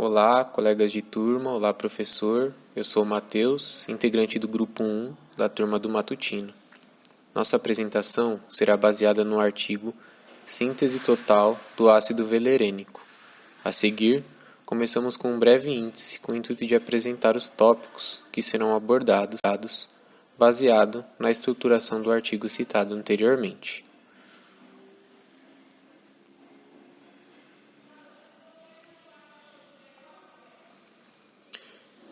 Olá, colegas de turma, olá, professor. Eu sou o Matheus, integrante do grupo 1 da turma do Matutino. Nossa apresentação será baseada no artigo Síntese Total do Ácido Velerênico. A seguir, começamos com um breve índice com o intuito de apresentar os tópicos que serão abordados, baseado na estruturação do artigo citado anteriormente.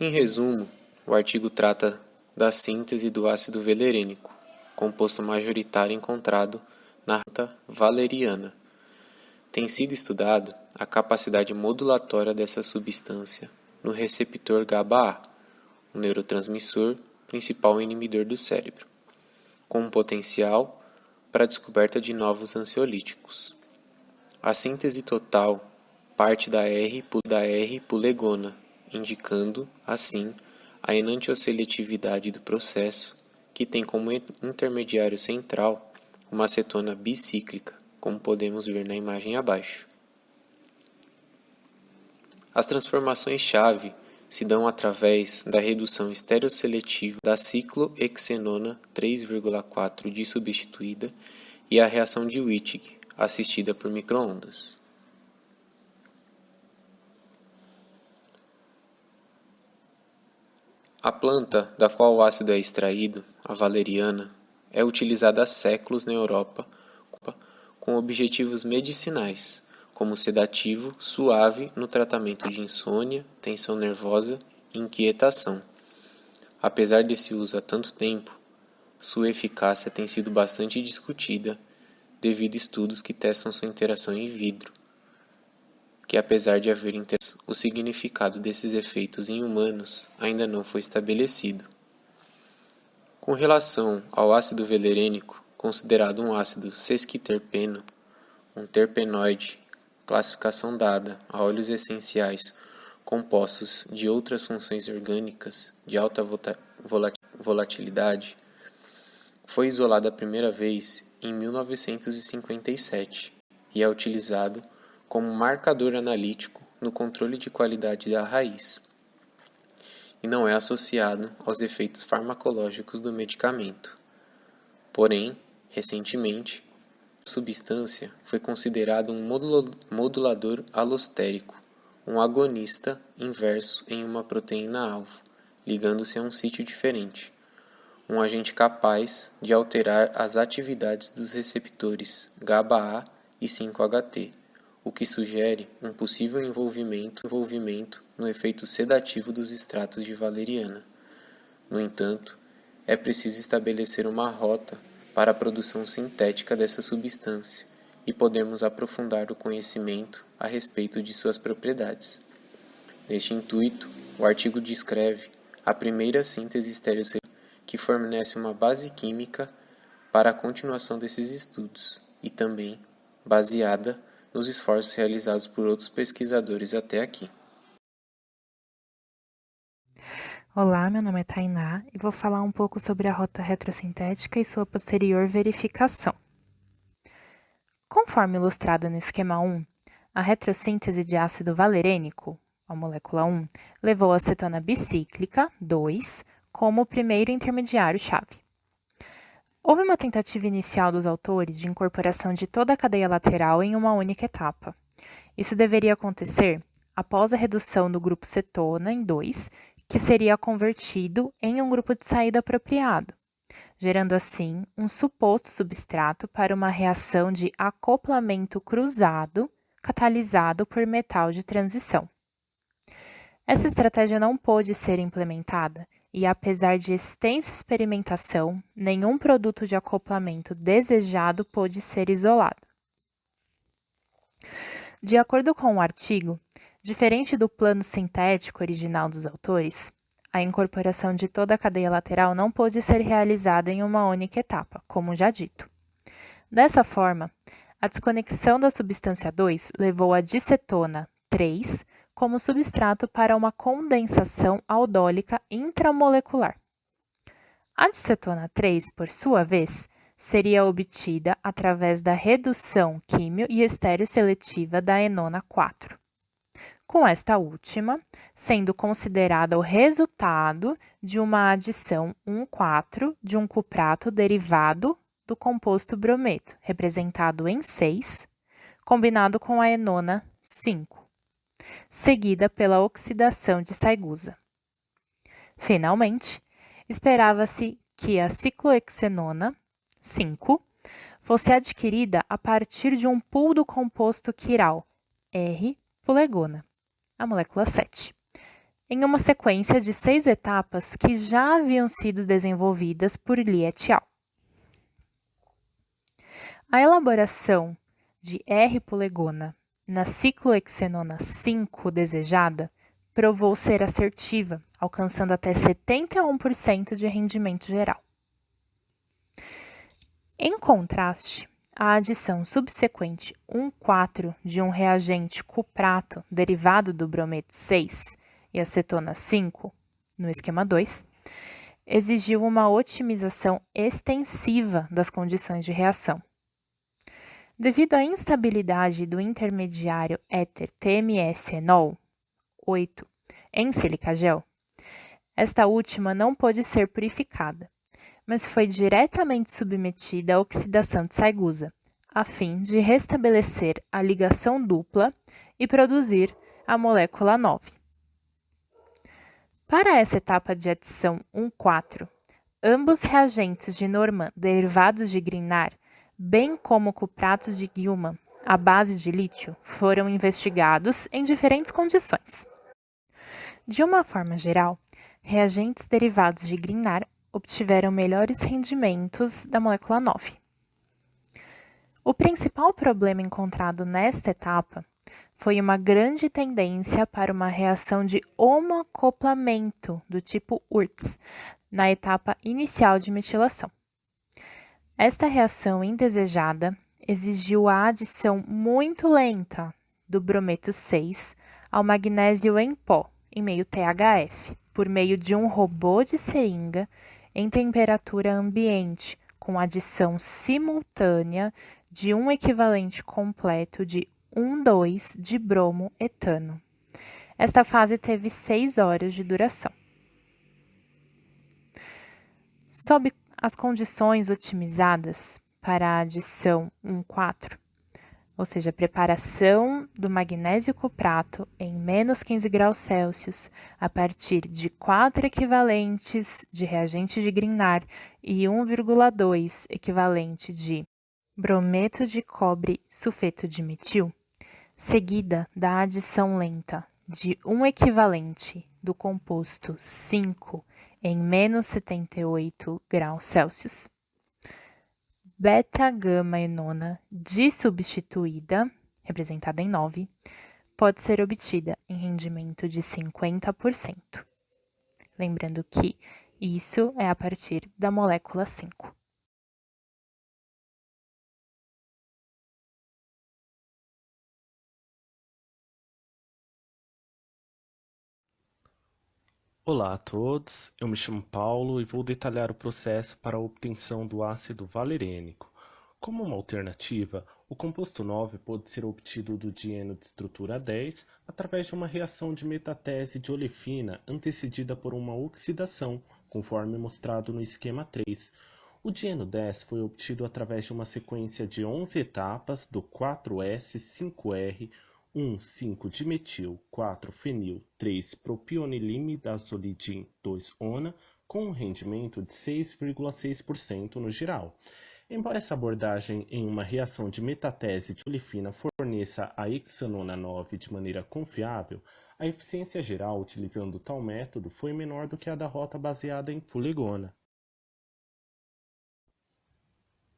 Em resumo, o artigo trata da síntese do ácido velerênico, composto majoritário encontrado na rota valeriana. Tem sido estudado a capacidade modulatória dessa substância no receptor GABA-A, o neurotransmissor principal inibidor do cérebro, com um potencial para a descoberta de novos ansiolíticos. A síntese total parte da R-pulegona, indicando, assim, a enantioseletividade do processo, que tem como intermediário central uma acetona bicíclica, como podemos ver na imagem abaixo. As transformações-chave se dão através da redução estereosseletiva da ciclohexenona 3,4 dissubstituída e a reação de Wittig, assistida por microondas. A planta da qual o ácido é extraído, a valeriana, é utilizada há séculos na Europa com objetivos medicinais, como sedativo suave no tratamento de insônia, tensão nervosa e inquietação. Apesar desse uso há tanto tempo, sua eficácia tem sido bastante discutida devido a estudos que testam sua interação in vitro, que apesar de haver o significado desses efeitos em humanos ainda não foi estabelecido. Com relação ao ácido velerênico, considerado um ácido sesquiterpeno, um terpenoide, classificação dada a óleos essenciais compostos de outras funções orgânicas de alta volatilidade, foi isolado a primeira vez em 1957 e é utilizado como marcador analítico no controle de qualidade da raiz, e não é associado aos efeitos farmacológicos do medicamento. Porém, recentemente, a substância foi considerada um modulador alostérico, um agonista inverso em uma proteína-alvo, ligando-se a um sítio diferente, um agente capaz de alterar as atividades dos receptores GABA-A e 5-HT, o que sugere um possível envolvimento no efeito sedativo dos extratos de valeriana. No entanto, é preciso estabelecer uma rota para a produção sintética dessa substância e podemos aprofundar o conhecimento a respeito de suas propriedades. Neste intuito, o artigo descreve a primeira síntese estereosseletiva que fornece uma base química para a continuação desses estudos e também baseada nos esforços realizados por outros pesquisadores até aqui. Olá, meu nome é Tainá e vou falar um pouco sobre a rota retrosintética e sua posterior verificação. Conforme ilustrado no esquema 1, a retrossíntese de ácido valerênico, a molécula 1, levou a acetona bicíclica, 2, como o primeiro intermediário-chave. Houve uma tentativa inicial dos autores de incorporação de toda a cadeia lateral em uma única etapa. Isso deveria acontecer após a redução do grupo cetona em 2, que seria convertido em um grupo de saída apropriado, gerando assim um suposto substrato para uma reação de acoplamento cruzado catalisado por metal de transição. Essa estratégia não pôde ser implementada e, apesar de extensa experimentação, nenhum produto de acoplamento desejado pôde ser isolado. De acordo com o artigo, diferente do plano sintético original dos autores, a incorporação de toda a cadeia lateral não pôde ser realizada em uma única etapa, como já dito. Dessa forma, a desconexão da substância 2 levou a dicetona 3 como substrato para uma condensação aldólica intramolecular. A dicetona 3, por sua vez, seria obtida através da redução químio e estereosseletiva da enona 4. com esta última sendo considerada o resultado de uma adição 1,4 de um cuprato derivado do composto brometo, representado em 6, combinado com a enona 5, seguida pela oxidação de Saygusa. Finalmente, esperava-se que a ciclohexenona 5 fosse adquirida a partir de um pool do composto quiral R-pulegona, a molécula 7, em uma sequência de 6 etapas que já haviam sido desenvolvidas por Li et al. A elaboração de R-pulegona na ciclohexenona 5 desejada provou ser assertiva, alcançando até 71% de rendimento geral. Em contraste, a adição subsequente 1,4 de um reagente cuprato derivado do brometo 6 e acetona 5, no esquema 2, exigiu uma otimização extensiva das condições de reação. Devido à instabilidade do intermediário éter TMS-enol 8 em silicagel, esta última não pôde ser purificada, mas foi diretamente submetida à oxidação de Saygusa, a fim de restabelecer a ligação dupla e produzir a molécula 9. Para essa etapa de adição 1,4, ambos reagentes de Norman derivados de Grignard, bem como cupratos de Gilman, à base de lítio, foram investigados em diferentes condições. De uma forma geral, reagentes derivados de Grignard obtiveram melhores rendimentos da molécula 9. O principal problema encontrado nesta etapa foi uma grande tendência para uma reação de homoacoplamento do tipo Urtz na etapa inicial de metilação. Esta reação indesejada exigiu a adição muito lenta do brometo 6 ao magnésio em pó, em meio THF, por meio de um robô de seringa em temperatura ambiente, com adição simultânea de um equivalente completo de 1,2 de bromo etano. Esta fase teve 6 horas de duração. Sob as condições otimizadas para a adição 1,4, ou seja, a preparação do magnésio cuprato em menos 15 graus Celsius a partir de 4 equivalentes de reagente de Grignard e 1,2 equivalente de brometo de cobre sulfeto de metil, seguida da adição lenta de 1 equivalente do composto 5 em menos 78 graus Celsius. Beta-gama-enona dissubstituída, representada em 9, pode ser obtida em rendimento de 50%. Lembrando que isso é a partir da molécula 5. Olá a todos, eu me chamo Paulo e vou detalhar o processo para a obtenção do ácido valerênico. Como uma alternativa, o composto 9 pode ser obtido do dieno de estrutura 10 através de uma reação de metatese de olefina antecedida por uma oxidação, conforme mostrado no esquema 3. O dieno 10 foi obtido através de uma sequência de 11 etapas do 4S5R 1,5-dimetil, 4-fenil, 3-propionilimidazolidin 2-ona, com um rendimento de 6,6% no geral. Embora essa abordagem em uma reação de metatese de olefina forneça a hexanona 9 de maneira confiável, a eficiência geral utilizando tal método foi menor do que a da rota baseada em pulegona.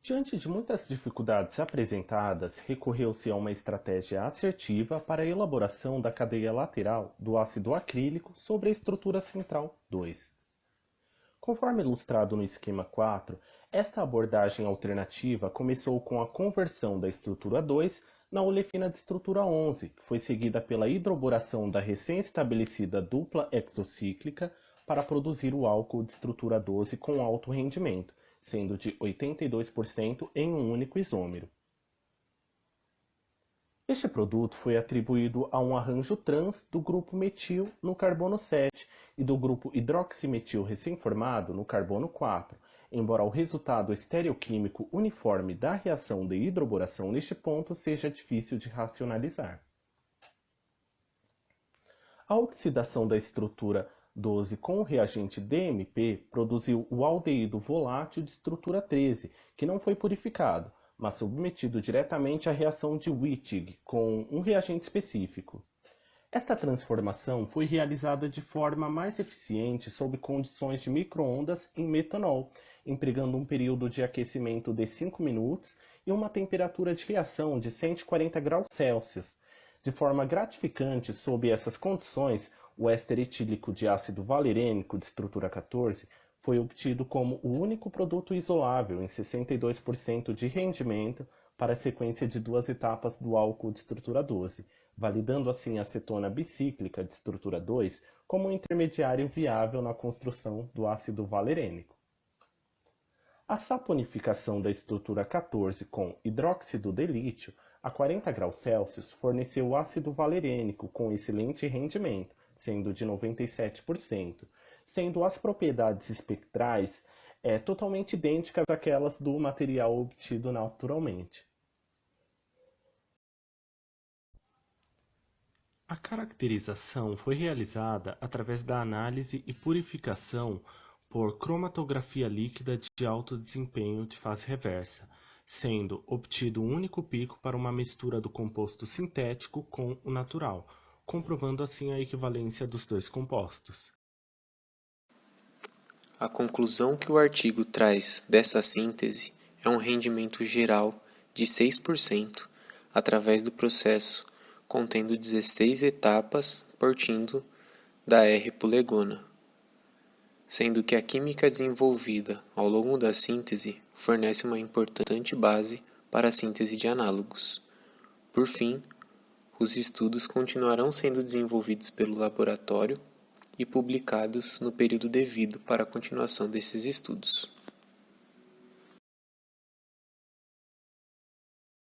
Diante de muitas dificuldades apresentadas, recorreu-se a uma estratégia assertiva para a elaboração da cadeia lateral do ácido acrílico sobre a estrutura central 2. Conforme ilustrado no esquema 4, esta abordagem alternativa começou com a conversão da estrutura 2 na olefina de estrutura 11, que foi seguida pela hidroboração da recém-estabelecida dupla exocíclica para produzir o álcool de estrutura 12 com alto rendimento, sendo de 82% em um único isômero. Este produto foi atribuído a um arranjo trans do grupo metil no carbono 7 e do grupo hidroximetil recém-formado no carbono 4, embora o resultado estereoquímico uniforme da reação de hidroboração neste ponto seja difícil de racionalizar. A oxidação da estrutura 12 com o reagente DMP produziu o aldeído volátil de estrutura 13, que não foi purificado, mas submetido diretamente à reação de Wittig com um reagente específico. Esta transformação foi realizada de forma mais eficiente sob condições de micro-ondas em metanol, empregando um período de aquecimento de 5 minutos e uma temperatura de reação de 140 graus Celsius. De forma gratificante, sob essas condições, o éster etílico de ácido valerênico de estrutura 14 foi obtido como o único produto isolável em 62% de rendimento para a sequência de 2 etapas do álcool de estrutura 12, validando assim a acetona bicíclica de estrutura 2 como um intermediário viável na construção do ácido valerênico. A saponificação da estrutura 14 com hidróxido de lítio a 40 graus Celsius forneceu o ácido valerênico com excelente rendimento, sendo de 97%, sendo as propriedades espectrais totalmente idênticas àquelas do material obtido naturalmente. A caracterização foi realizada através da análise e purificação por cromatografia líquida de alto desempenho de fase reversa, sendo obtido um único pico para uma mistura do composto sintético com o natural, comprovando assim a equivalência dos dois compostos. A conclusão que o artigo traz dessa síntese é um rendimento geral de 6% através do processo contendo 16 etapas partindo da R-pulegona, sendo que a química desenvolvida ao longo da síntese fornece uma importante base para a síntese de análogos. Por fim, os estudos continuarão sendo desenvolvidos pelo laboratório e publicados no período devido para a continuação desses estudos.